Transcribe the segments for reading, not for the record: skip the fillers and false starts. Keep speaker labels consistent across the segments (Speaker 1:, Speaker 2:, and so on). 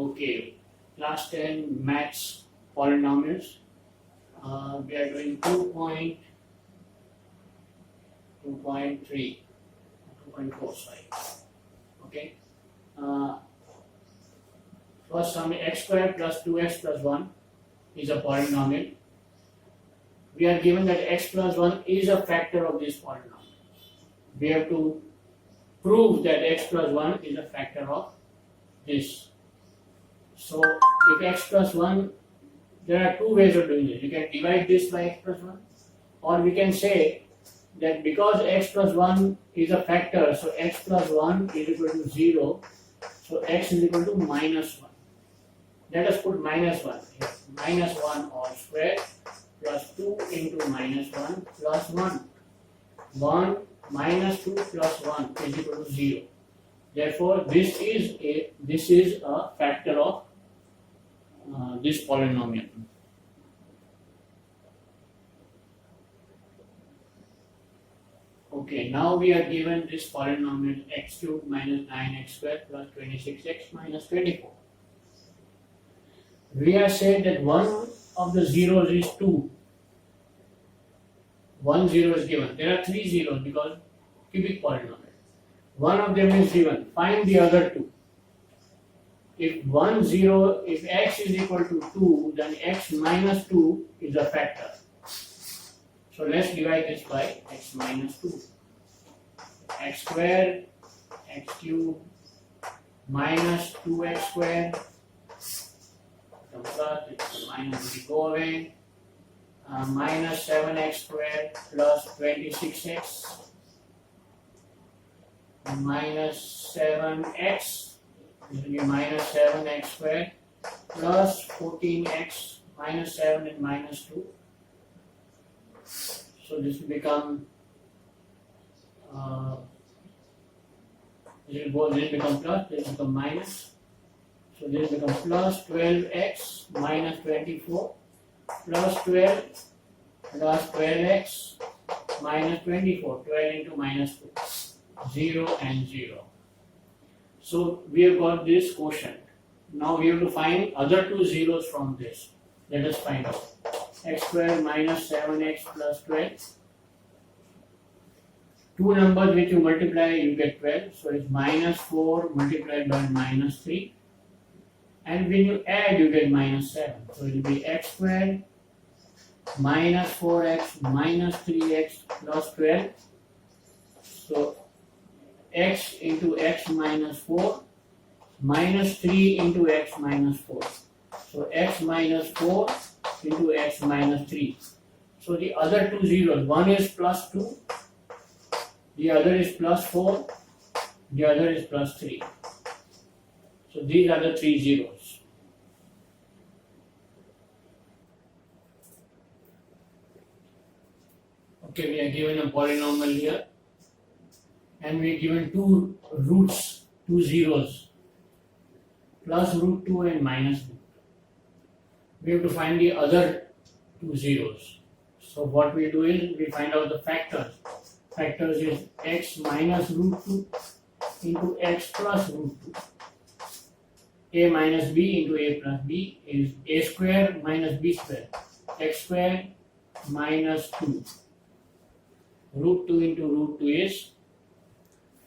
Speaker 1: Okay, class 10 maths polynomials. We are doing 2.3, 2.4, sorry. Okay. First sum x squared plus 2x plus 1 is a polynomial. We are given that x plus 1 is a factor of this polynomial. We have to prove that x plus 1 is a factor of this. So if x plus 1, there are two ways of doing this. You can divide this by x plus 1, or we can say that because x plus 1 is a factor, so x plus 1 is equal to 0, so x is equal to minus 1. Let us put minus 1 here. Minus 1 all square plus 2 into minus 1 plus 1. 1 minus 2 plus 1 is equal to 0. Therefore, this is a factor of this polynomial. Okay, now we are given this polynomial x cubed minus 9x squared plus 26x minus 24. We have said that one of the zeros is 2. One zero is given. There are three zeros because cubic polynomial. One of them is given. Find the other two. If x is equal to 2, then x minus 2 is a factor. So let's divide this by x minus 2. X squared, x cubed, minus 2x squared, plus, it's minus will go away, minus 7x squared plus 26x, minus 7x, this will be minus 7x squared plus 14x, minus 7 and minus 2. So this will become this will become plus, this will become minus. So this will become plus 12x minus 24 plus 12 plus 12x minus 24. 12 into minus 2. 0 and 0. So we have got this quotient. Now we have to find other two zeros from this. Let us find out. X squared minus 7x plus 12. Two numbers which you multiply, you get 12. So it's minus 4 multiplied by minus 3. And when you add, you get minus 7. So it will be x squared minus 4x minus 3x plus 12. So x into x minus 4 minus 3 into x minus 4. So x minus 4 into x minus 3. So the other two zeros, one is plus 2, the other is plus 4, the other is plus 3. So these are the three zeros. Okay, we are given a polynomial here, and we are given two roots, two zeros, plus root 2 and minus root 2. We have to find the other two zeros. So what we do is we find out the factors. Factors is x minus root 2 into x plus root 2. A minus b into a plus b is a square minus b square. X square minus 2. Root 2 into root 2 is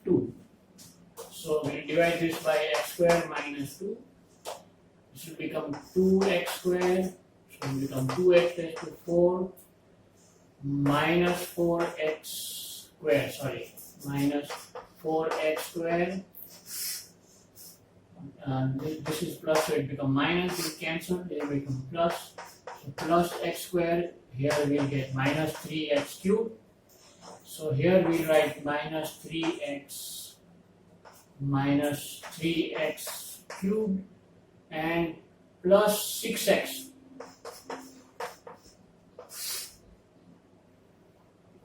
Speaker 1: 2. So we divide this by x square minus 2. This will become 2x square. So it will become 2x raised to 4 minus 4x square. Sorry, minus 4x square. This is plus, so it becomes minus, it will cancel, it will become plus. So plus x square, here we will get minus 3x cubed. So here we write minus 3x cubed and plus 6x.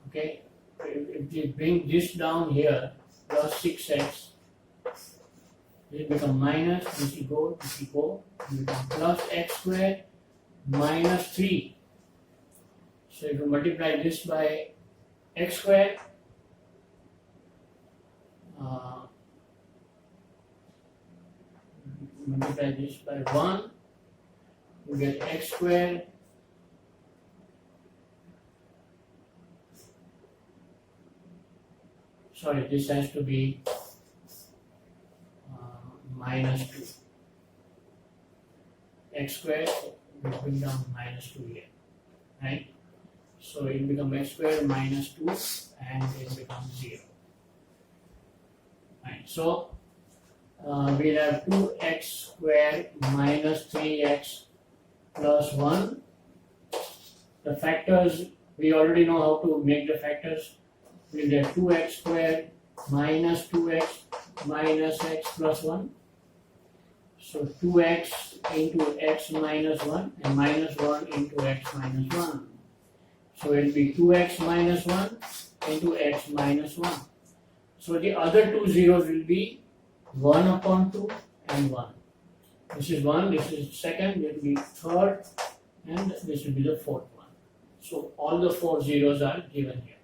Speaker 1: Okay, if we bring this down here, plus 6x, this will become minus, this will go, this will go, it will become plus x squared minus 3. So if you multiply this by x squared, multiply this by 1, you get x square sorry, this has to be minus 2. X square will bring down minus 2 here, right? So it becomes x square minus 2 and it becomes 0. Right. So we'll have 2x square minus 3x plus 1. The factors, we already know how to make the factors. We'll get 2x square minus 2x minus x plus 1. So 2x into x minus 1 and minus 1 into x minus 1. So it will be 2x minus 1 into x minus 1. So the other two zeros will be 1 upon 2 and 1. This is 1, this is second, this will be third, and this will be the fourth one. So all the 4 zeros are given here.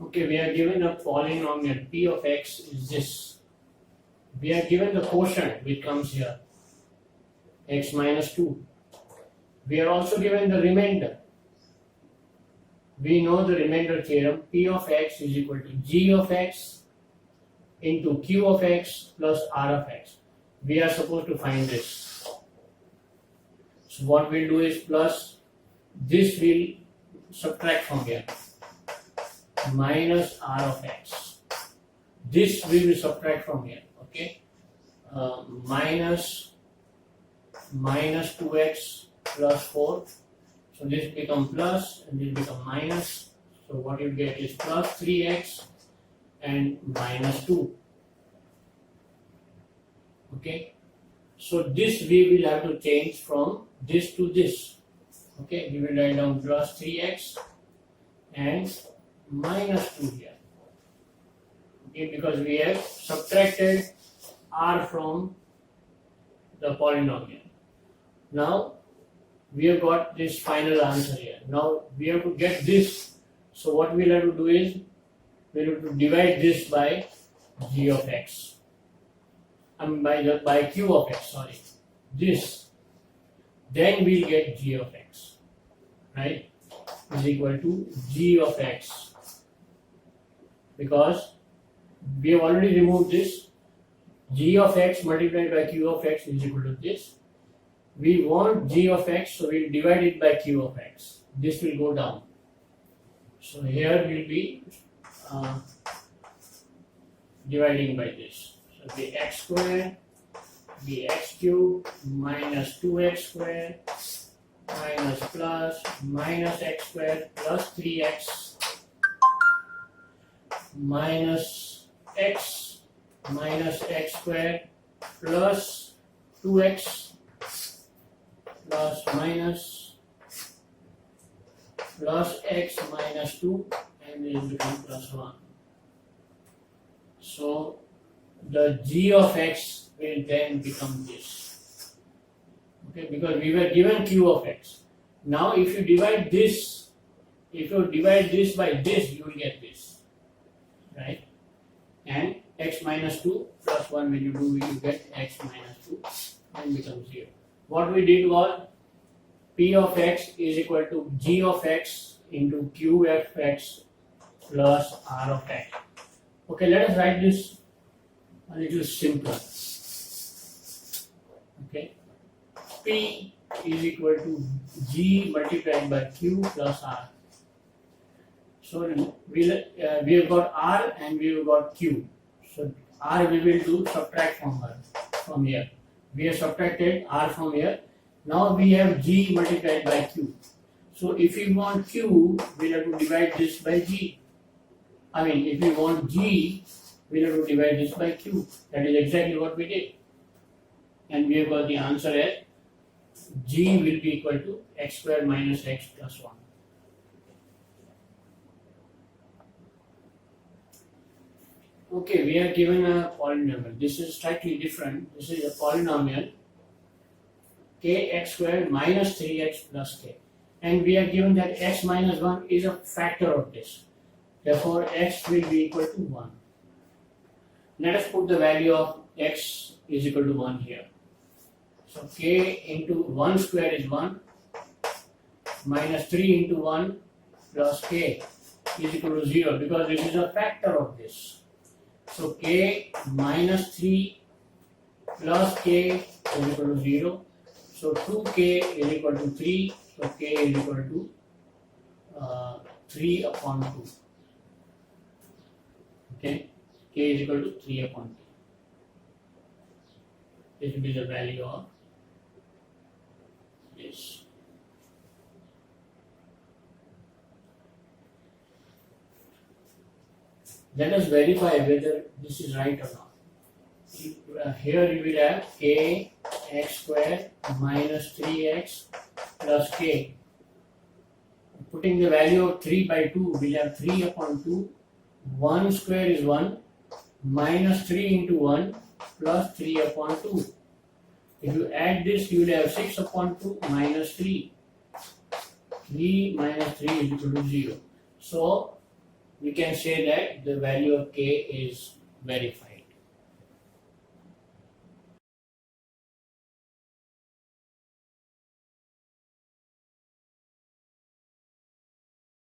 Speaker 1: Okay, we are given a polynomial p of x is this. We are given the quotient which comes here, x minus 2. We are also given the remainder. We know the remainder theorem, p of x is equal to g of x into q of x plus r of x. We are supposed to find this. So what we'll do is plus, this will subtract from here, minus r of x. This we will subtract from here, okay? Minus 2x plus 4. So this become plus and this become minus. So what you get is plus 3x and minus 2. Okay. So this we will have to change from this to this. Okay. We will write down plus 3x and minus 2 here. Okay. Because we have subtracted r from the polynomial. Now we have got this final answer here. Now we have to get this. So what we'll have to do is we'll have to divide this by g of x. By q of x, sorry. This. Then we'll get g of x. Right? Is equal to g of x. Because we have already removed this. G of x multiplied by q of x is equal to this. We want g of x, so we'll divide it by q of x. This will go down. So here we'll be dividing by this. So the x square, the x cube minus 2x square minus plus minus x square plus 3x minus x square plus 2x plus minus plus x minus 2 and it will become plus 1. So the g of x will then become this. Okay, because we were given q of x. Now if you divide this by this, you will get this. Right? And x minus 2 plus 1 when you do, you get x minus 2 and becomes 0. What we did was p of x is equal to g of x into q of x plus r of x. Okay, let us write this a little simpler. Okay, p is equal to g multiplied by q plus r. So we have got r and we have got q. So r we will do subtract from here. We have subtracted r from here. Now we have g multiplied by q. So if we want q, we'll have to divide this by g. If we want g, we'll have to divide this by q. That is exactly what we did. And we have got the answer as g will be equal to x square minus x plus 1. Okay, we are given a polynomial. This is slightly different. This is a polynomial kx squared minus 3x plus k. And we are given that x minus 1 is a factor of this. Therefore, x will be equal to 1. Let us put the value of x is equal to 1 here. So k into 1 square is 1 minus 3 into 1 plus k is equal to 0 because this is a factor of this. So k minus 3 plus k is equal to 0. So 2k is equal to 3. So k is equal to 3 upon 2. Okay, k is equal to 3 upon 2. This will be the value of this. Let us verify whether this is right or not. Here you will have k x square minus 3x plus k. Putting the value of 3 by 2, we have 3 upon 2. 1 square is 1 minus 3 into 1 plus 3 upon 2. If you add this, you will have 6 upon 2 minus 3. 3 minus 3 is equal to 0. So, we can say that the value of k is verified.